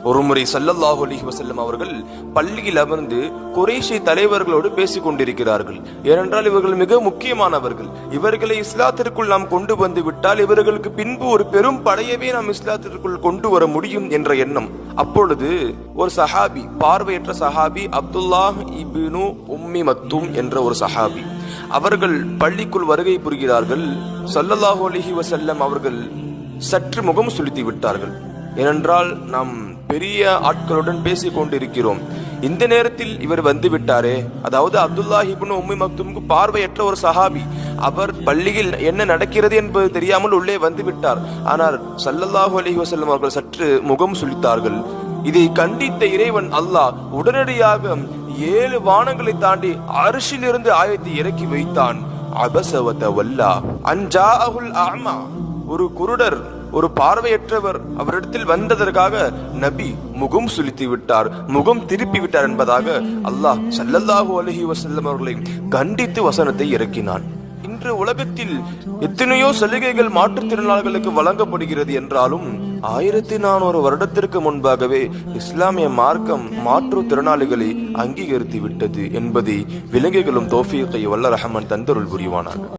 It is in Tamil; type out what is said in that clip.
ஒருமுறை ஸல்லல்லாஹு அலைஹி வஸல்லம் அவர்கள் பள்ளியில் அமர்ந்து குறைஷி தலைவர்களோடு பேசிக் கொண்டிருக்கிறார்கள். ஏனென்றால் இவர்கள் மிக முக்கியமானவர்கள். இவர்களை இஸ்லாத்திற்குள் நாம் கொண்டு வந்து விட்டால் இவர்களுக்கு பின்பு ஒரு பெரும் படையவே நாம் இஸ்லாத்திற்குள் கொண்டு வர முடியும் என்ற எண்ணம். அப்பொழுது ஒரு சஹாபி, பார்வையற்ற சஹாபி, அப்துல்லாஹ் இப்னு உம்மி மக்தூம் என்ற ஒரு சஹாபி, அவர்கள் பள்ளிக்குள் வருகை புரிகிறார்கள். ஸல்லல்லாஹு அலைஹி வஸல்லம் அவர்கள் சற்று முகம் சுளித்து விட்டார்கள். ஏனென்றால் நாம் பெரிய ஆட்களுடன் பேசிக் கொண்டிருக்கிறோம். இந்த நேரத்தில் இவர் வந்து விட்டாரே, அதாவது அப்துல்லாஹ் இப்னு உம்மி மக்தூமுக்கு பார்வையற்ற ஒரு சஹாபி, அவர் பள்ளியில் என்ன நடக்கிறது என்பது தெரியாமல் உள்ளே வந்து விட்டார். ஆனால் ஸல்லல்லாஹு அலைஹி வஸல்லம் அவர்கள் சற்று முகம் சுளித்தார்கள். இதை கண்டித்த இறைவன் அல்லாஹ் உடனடியாக 7 வானங்களை தாண்டி அர்ஷிலிருந்து ஆயத்தை இறக்கி வைத்தான். அபஸ வ தவல்லா அன் ஜாஅஹுல் அஅமா, ஒரு குருடர், ஒரு பார்வையற்றவர் அவரிடத்தில் வந்ததற்காக நபி முகம் சுளித்து விட்டார், முகம் திருப்பி விட்டார் என்பதாக அல்லாஹ் ஸல்லல்லாஹு அலைஹி வஸல்லம் அவர்களை கண்டித்து வசனத்தை இறக்கினான். இன்று உலகத்தில் எத்தனையோ சலுகைகள் மாற்றுத்திறனாளிகளுக்கு வழங்கப்படுகிறது என்றாலும் 1400 வருடத்திற்கு முன்பாகவே இஸ்லாமிய மார்க்கம் மாற்றுத்திறனாளிகளை அங்கீகரித்து விட்டது என்பதை விலங்குகளும் தௌஃபீகை வல்ல ரஹ்மான் தந்தருள் புரிவானாக.